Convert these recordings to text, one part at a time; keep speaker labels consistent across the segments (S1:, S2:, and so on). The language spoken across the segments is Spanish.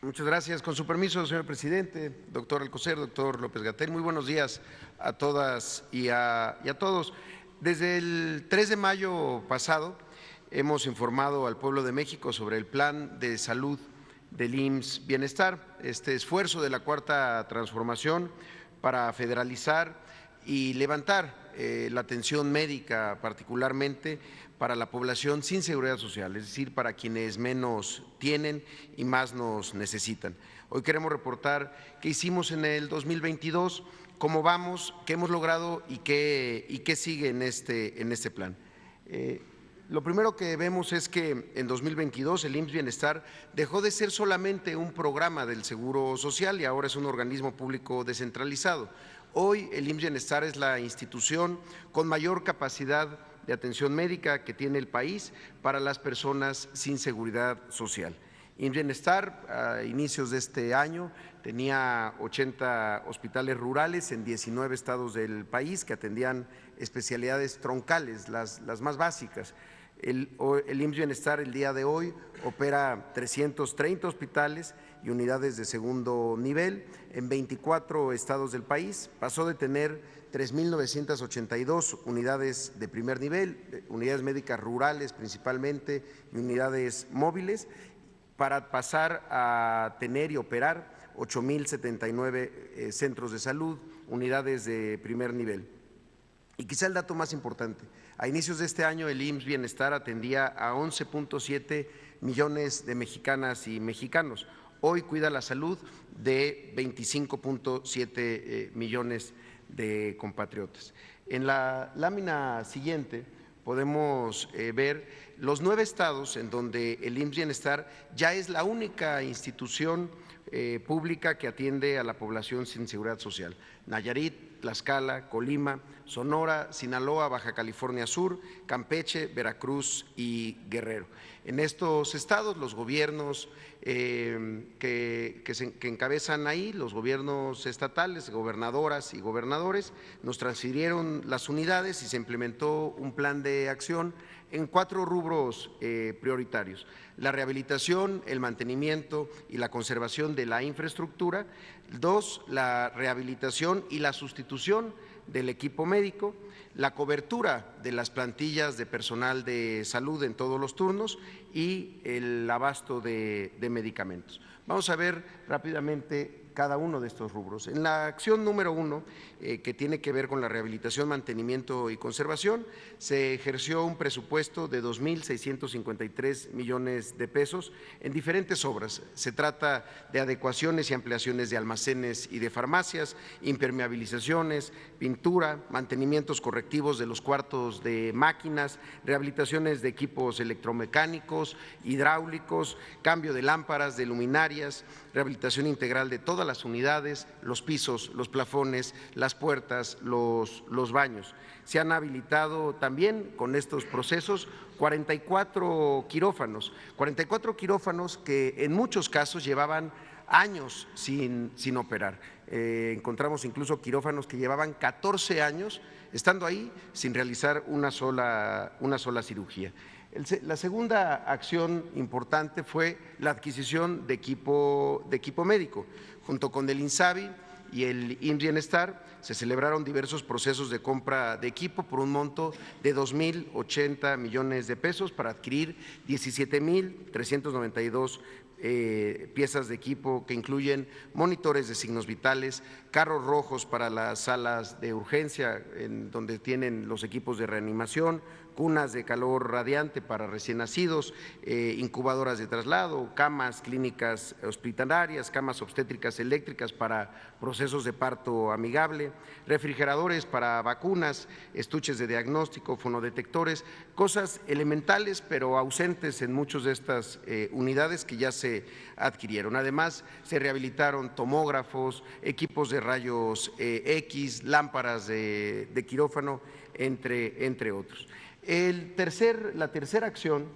S1: Muchas gracias. Con su permiso, señor presidente, doctor Alcocer, doctor López-Gatell, muy buenos días a todas y a todos. Desde el 3 de mayo pasado hemos informado al pueblo de México sobre el plan de salud del IMSS Bienestar, este esfuerzo de la Cuarta Transformación para federalizar y levantar la atención médica, particularmente para la población sin seguridad social, es decir, para quienes menos tienen y más nos necesitan. Hoy queremos reportar qué hicimos en el 2022, cómo vamos, qué hemos logrado y qué sigue en este plan. Lo primero que vemos es que en 2022 el IMSS Bienestar dejó de ser solamente un programa del Seguro Social y ahora es un organismo público descentralizado. Hoy el IMSS Bienestar es la institución con mayor capacidad de atención médica que tiene el país para las personas sin seguridad social. IMSS Bienestar, a inicios de este año, tenía 80 hospitales rurales en 19 estados del país que atendían especialidades troncales, las más básicas. El IMSS Bienestar el día de hoy opera 330 hospitales y unidades de segundo nivel en 24 estados del país. Pasó de tener 3.982 unidades de primer nivel, unidades médicas rurales principalmente y unidades móviles, para pasar a tener y operar 8.079 centros de salud, unidades de primer nivel. Y quizá el dato más importante, a inicios de este año el IMSS Bienestar atendía a 11.7 millones de mexicanas y mexicanos. Hoy cuida la salud de 25.7 millones de compatriotas. En la lámina siguiente podemos ver los 9 estados en donde el IMSS Bienestar ya es la única institución pública que atiende a la población sin seguridad social: Nayarit, Tlaxcala, Colima, Sonora, Sinaloa, Baja California Sur, Campeche, Veracruz y Guerrero. En estos estados los gobiernos que encabezan ahí, los gobiernos estatales, gobernadoras y gobernadores, nos transfirieron las unidades y se implementó un plan de acción en 4 rubros prioritarios: la rehabilitación, el mantenimiento y la conservación de la infraestructura; 2, la rehabilitación y la sustitución del equipo médico; la cobertura de las plantillas de personal de salud en todos los turnos y el abasto de medicamentos. Vamos a ver rápidamente cada uno de estos rubros. En la acción número 1, que tiene que ver con la rehabilitación, mantenimiento y conservación, se ejerció un presupuesto de 2.653 millones de pesos en diferentes obras. Se trata de adecuaciones y ampliaciones de almacenes y de farmacias, impermeabilizaciones, pintura, mantenimientos correctivos de los cuartos de máquinas, rehabilitaciones de equipos electromecánicos, hidráulicos, cambio de lámparas, de luminarias, rehabilitación integral de todas las unidades, los pisos, los plafones, las puertas, los baños. Se han habilitado también con estos procesos 44 quirófanos que en muchos casos llevaban años sin operar. Encontramos incluso quirófanos que llevaban 14 años estando ahí sin realizar una sola cirugía. La segunda acción importante fue la adquisición de equipo médico. Junto con el INSABI y el IMSS Bienestar se celebraron diversos procesos de compra de equipo por un monto de 2.080 millones de pesos para adquirir 17.392 piezas de equipo que incluyen monitores de signos vitales, carros rojos para las salas de urgencia en donde tienen los equipos de reanimación, cunas de calor radiante para recién nacidos, incubadoras de traslado, camas clínicas hospitalarias, camas obstétricas eléctricas para procesos de parto amigable, refrigeradores para vacunas, estuches de diagnóstico, fonodetectores, cosas elementales pero ausentes en muchas de estas unidades que ya se adquirieron. Además, se rehabilitaron tomógrafos, equipos de rayos X, lámparas de quirófano, entre otros. La tercera acción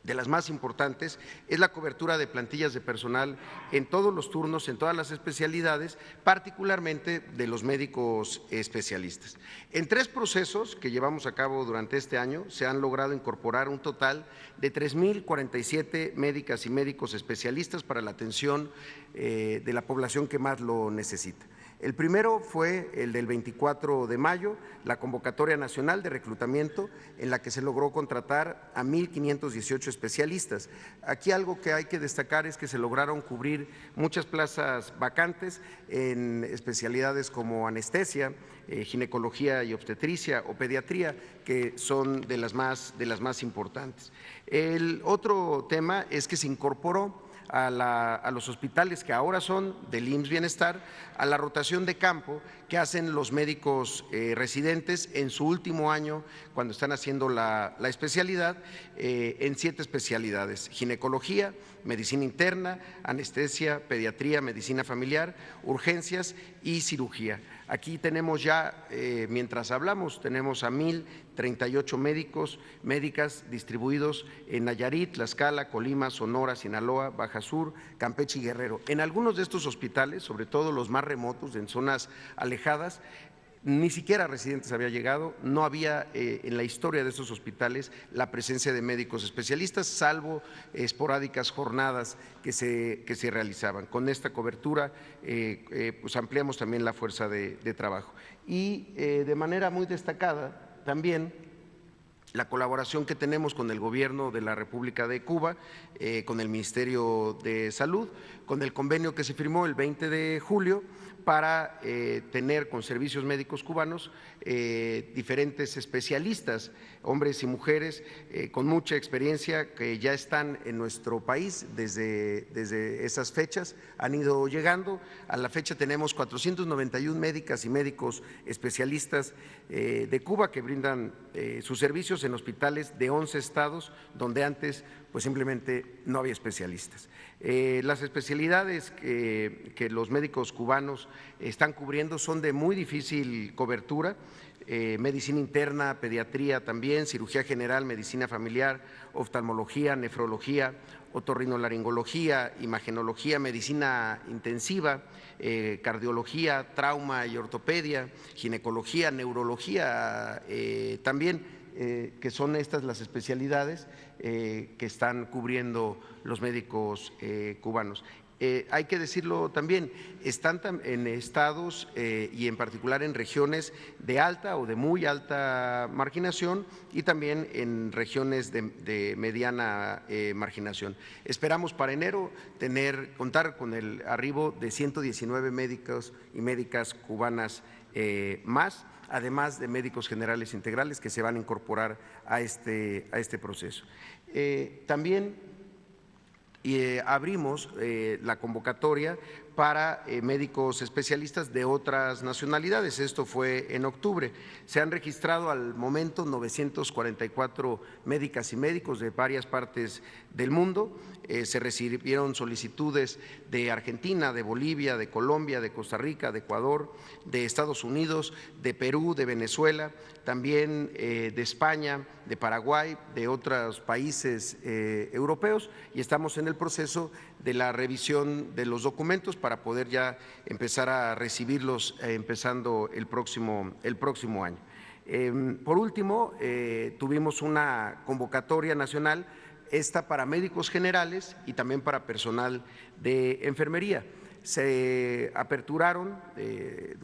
S1: de las más importantes, es la cobertura de plantillas de personal en todos los turnos, en todas las especialidades, particularmente de los médicos especialistas. En 3 procesos que llevamos a cabo durante este año se han logrado incorporar un total de 3,047 médicas y médicos especialistas para la atención de la población que más lo necesita. El primero fue el del 24 de mayo, la convocatoria nacional de reclutamiento en la que se logró contratar a 1,518 especialistas. Aquí algo que hay que destacar es que se lograron cubrir muchas plazas vacantes en especialidades como anestesia, ginecología y obstetricia o pediatría, que son de las más importantes. El otro tema es que se incorporó a los hospitales que ahora son del IMSS Bienestar, a la rotación de campo que hacen los médicos residentes en su último año cuando están haciendo la especialidad en 7 especialidades: ginecología, medicina interna, anestesia, pediatría, medicina familiar, urgencias y cirugía. Aquí tenemos ya, mientras hablamos, tenemos a 1,038 médicos, médicas distribuidos en Nayarit, Tlaxcala, Colima, Sonora, Sinaloa, Baja Sur, Campeche y Guerrero. En algunos de estos hospitales, sobre todo los más remotos, en zonas alejadas, ni siquiera residentes había llegado, no había en la historia de estos hospitales la presencia de médicos especialistas, salvo esporádicas jornadas que se realizaban. Con esta cobertura pues ampliamos también la fuerza de trabajo. Y de manera muy destacada también la colaboración que tenemos con el Gobierno de la República de Cuba, con el Ministerio de Salud, con el convenio que se firmó el 20 de julio para tener con servicios médicos cubanos diferentes especialistas, hombres y mujeres con mucha experiencia que ya están en nuestro país desde esas fechas, han ido llegando. A la fecha tenemos 491 médicas y médicos especialistas de Cuba que brindan sus servicios en hospitales de 11 estados donde antes pues simplemente no había especialistas. Las especialidades que los médicos cubanos están cubriendo son de muy difícil cobertura: medicina interna, pediatría también, cirugía general, medicina familiar, oftalmología, nefrología, otorrinolaringología, imagenología, medicina intensiva, cardiología, trauma y ortopedia, ginecología, neurología también. Que son estas las especialidades que están cubriendo los médicos cubanos. Hay que decirlo también, están en estados y en particular en regiones de alta o de muy alta marginación y también en regiones de mediana marginación. Esperamos para enero contar con el arribo de 119 médicos y médicas cubanas más, además de médicos generales integrales que se van a incorporar a este proceso. También abrimos la convocatoria para médicos especialistas de otras nacionalidades. Esto fue en octubre. Se han registrado al momento 944 médicas y médicos de varias partes del mundo. Se recibieron solicitudes de Argentina, de Bolivia, de Colombia, de Costa Rica, de Ecuador, de Estados Unidos, de Perú, de Venezuela, también de España, de Paraguay, de otros países europeos, y estamos en el proceso de la revisión de los documentos para poder ya empezar a recibirlos empezando el próximo año. Por último, tuvimos una convocatoria nacional, esta para médicos generales y también para personal de enfermería. Se aperturaron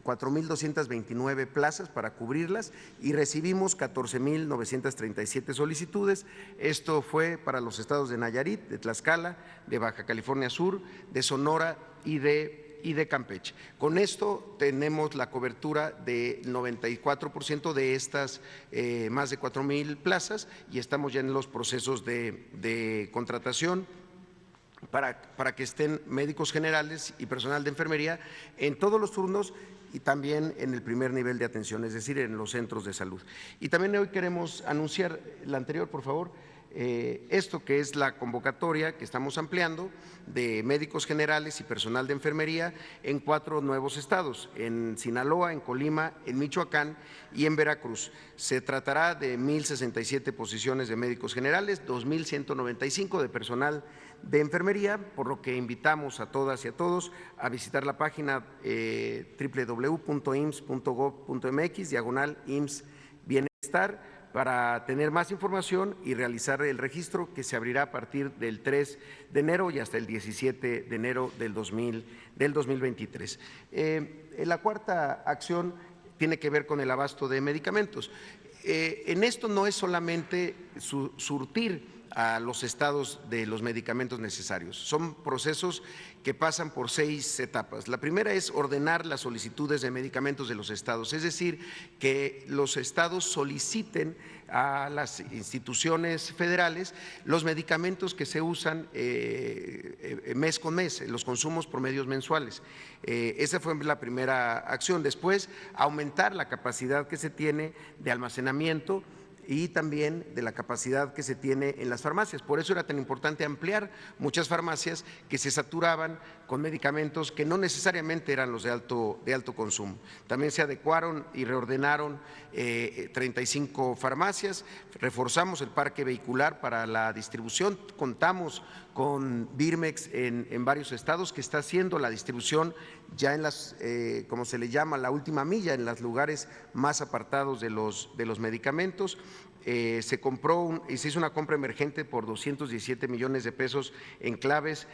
S1: 4,229 plazas para cubrirlas y recibimos 14,937 solicitudes. Esto fue para los estados de Nayarit, de Tlaxcala, de Baja California Sur, de Sonora y de Campeche. Con esto tenemos la cobertura de 94% de estas más de 4,000 plazas y estamos ya en los procesos de contratación para que estén médicos generales y personal de enfermería en todos los turnos y también en el primer nivel de atención, es decir, en los centros de salud. Y también hoy queremos anunciar, la anterior, por favor, esto que es la convocatoria que estamos ampliando de médicos generales y personal de enfermería en 4 nuevos estados, en Sinaloa, en Colima, en Michoacán y en Veracruz. Se tratará de 1,067 posiciones de médicos generales, 2,195 de personal de enfermería, por lo que invitamos a todas y a todos a visitar la página www.ims.gov.mx /IMSS-Bienestar para tener más información y realizar el registro, que se abrirá a partir del 3 de enero y hasta el 17 de enero del 2023. La cuarta acción tiene que ver con el abasto de medicamentos. En esto no es solamente surtir a los estados de los medicamentos necesarios. Son procesos que pasan por 6 etapas. La primera es ordenar las solicitudes de medicamentos de los estados, es decir, que los estados soliciten a las instituciones federales los medicamentos que se usan mes con mes, los consumos promedios mensuales. Esa fue la primera acción. Después, aumentar la capacidad que se tiene de almacenamiento y también de la capacidad que se tiene en las farmacias. Por eso era tan importante ampliar muchas farmacias que se saturaban con medicamentos que no necesariamente eran los de alto consumo. También se adecuaron y reordenaron 35 farmacias, reforzamos el parque vehicular para la distribución, contamos con Birmex en varios estados que está haciendo la distribución ya en las, como se le llama, la última milla, en los lugares más apartados de los medicamentos. Se compró y se hizo una compra emergente por 217 millones de pesos en claves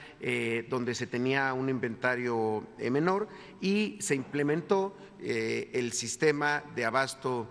S1: donde se tenía un inventario menor, y se implementó el sistema de abasto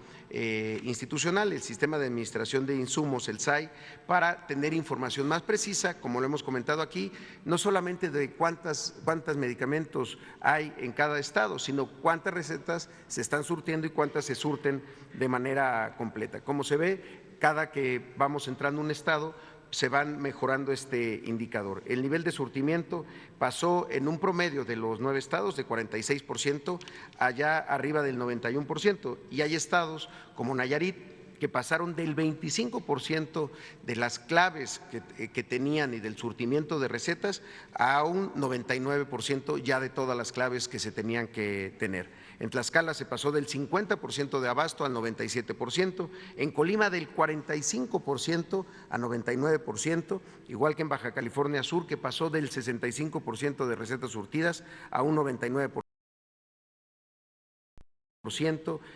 S1: institucional, el sistema de administración de insumos, el SAI, para tener información más precisa, como lo hemos comentado aquí, no solamente de cuántos medicamentos hay en cada estado, sino cuántas recetas se están surtiendo y cuántas se surten de manera completa. Como se ve, cada que vamos entrando a un estado se van mejorando este indicador. El nivel de surtimiento pasó en un promedio de los 9 estados de 46%, allá arriba del 91%, y hay estados como Nayarit que pasaron del 25% de las claves que tenían y del surtimiento de recetas a un 99% ya de todas las claves que se tenían que tener. En Tlaxcala se pasó del 50% de abasto al 97%, en Colima del 45% a 99%, igual que en Baja California Sur, que pasó del 65% de recetas surtidas a un 99%.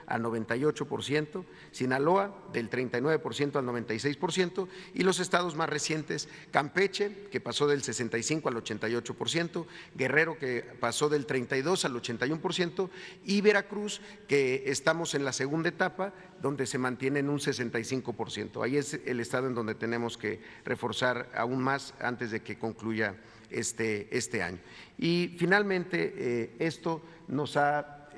S1: Al 98%, Sinaloa del 39% al 96%, y los estados más recientes, Campeche, que pasó del 65 al 88%, Guerrero, que pasó del 32 al 81%, y Veracruz, que estamos en la segunda etapa, donde se mantiene en un 65%. Ahí es el estado en donde tenemos que reforzar aún más antes de que concluya este año. Y finalmente, esto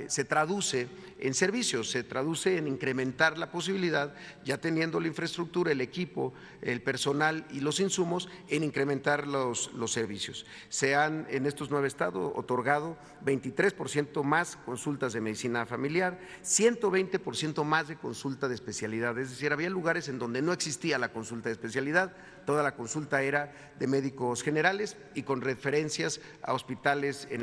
S1: se traduce en servicios, se traduce en incrementar la posibilidad, ya teniendo la infraestructura, el equipo, el personal y los insumos, en incrementar los servicios. Se han en estos 9 estados otorgado 23% más consultas de medicina familiar, 120% más de consulta de especialidad, es decir, había lugares en donde no existía la consulta de especialidad, toda la consulta era de médicos generales y con referencias a hospitales en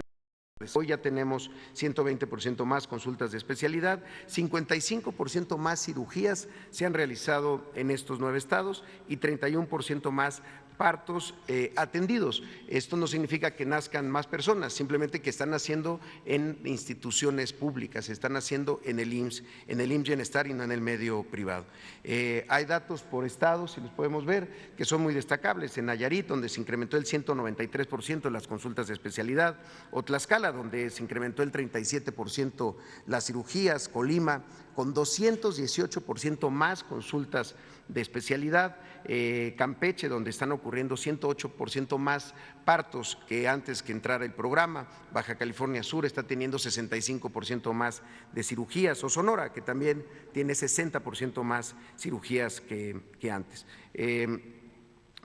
S1: hoy ya tenemos 120% más consultas de especialidad, 55% más cirugías se han realizado en estos 9 estados y 31% más partos atendidos. Esto no significa que nazcan más personas, simplemente que están naciendo en instituciones públicas, están naciendo en el IMSS Bienestar y no en el medio privado. Hay datos por estados, si los podemos ver, que son muy destacables. En Nayarit, donde se incrementó el 193% de las consultas de especialidad, o Tlaxcala, donde se incrementó el 37% las cirugías, Colima, con 218% más consultas de especialidad, Campeche, donde están ocurriendo 108% más partos que antes que entrara el programa, Baja California Sur está teniendo 65% más de cirugías, o Sonora, que también tiene 60% más cirugías que antes.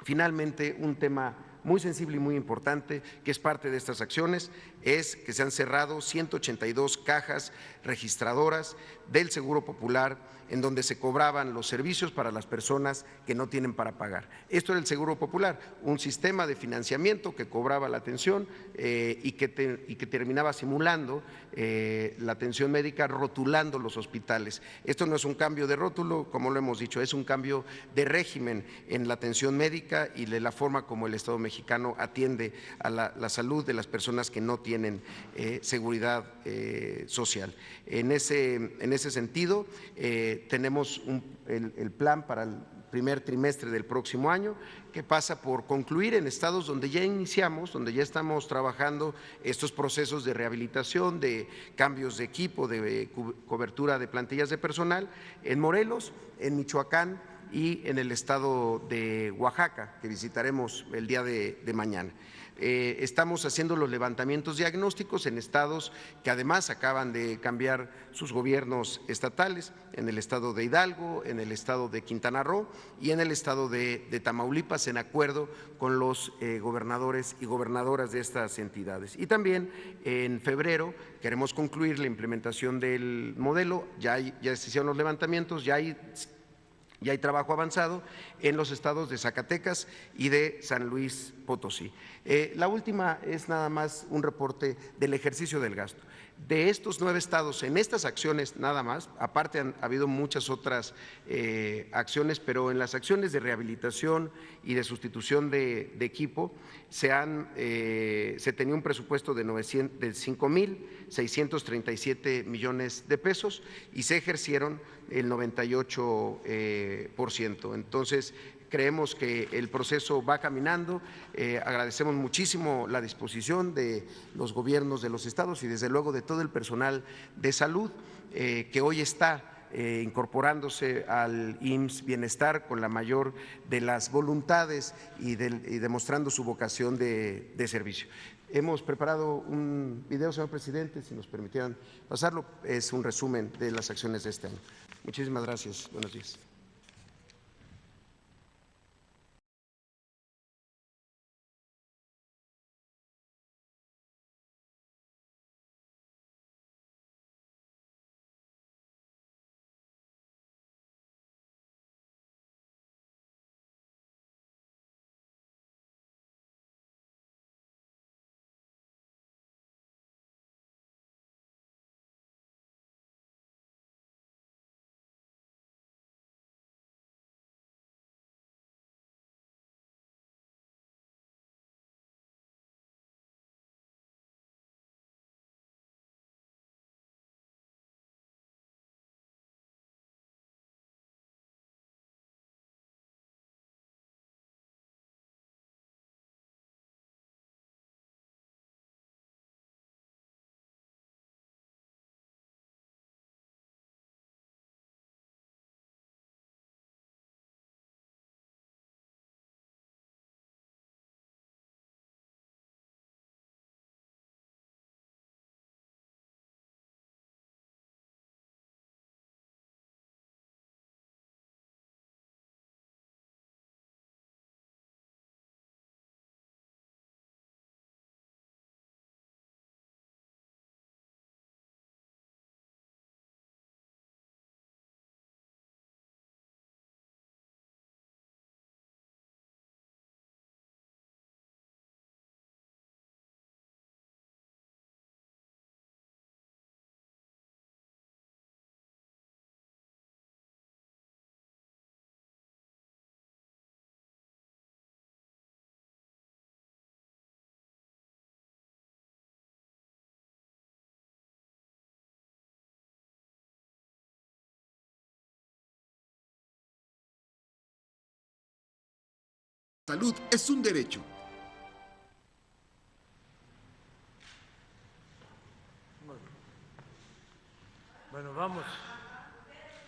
S1: Finalmente, un tema muy sensible y muy importante que es parte de estas acciones es que se han cerrado 182 cajas registradoras del Seguro Popular en donde se cobraban los servicios para las personas que no tienen para pagar. Esto era el Seguro Popular, un sistema de financiamiento que cobraba la atención y que terminaba simulando la atención médica, rotulando los hospitales. Esto no es un cambio de rótulo, como lo hemos dicho, es un cambio de régimen en la atención médica y de la forma como el Estado mexicano atiende a la salud de las personas que no tienen seguridad social. En ese sentido, tenemos el plan para el primer trimestre del próximo año, que pasa por concluir en estados donde ya iniciamos, donde ya estamos trabajando estos procesos de rehabilitación, de cambios de equipo, de cobertura de plantillas de personal, en Morelos, en Michoacán y en el estado de Oaxaca, que visitaremos el día de mañana. Estamos haciendo los levantamientos diagnósticos en estados que además acaban de cambiar sus gobiernos estatales, en el estado de Hidalgo, en el estado de Quintana Roo y en el estado de Tamaulipas, en acuerdo con los gobernadores y gobernadoras de estas entidades. Y también en febrero queremos concluir la implementación del modelo, ya se hicieron los levantamientos, ya hay trabajo avanzado en los estados de Zacatecas y de San Luis Potosí. La última es nada más un reporte del ejercicio del gasto. De estos 9 estados, en estas acciones nada más, aparte ha habido muchas otras acciones, pero en las acciones de rehabilitación y de sustitución de equipo se tenía un presupuesto de 5,637 millones de pesos y se ejercieron el 98%. Entonces, creemos que el proceso va caminando, agradecemos muchísimo la disposición de los gobiernos de los estados y desde luego de todo el personal de salud que hoy está incorporándose al IMSS Bienestar con la mayor de las voluntades y demostrando su vocación de servicio. Hemos preparado un video, señor presidente, si nos permitieran pasarlo, es un resumen de las acciones de este año. Muchísimas gracias. Buenos días.
S2: Salud es un derecho.
S3: Bueno, vamos.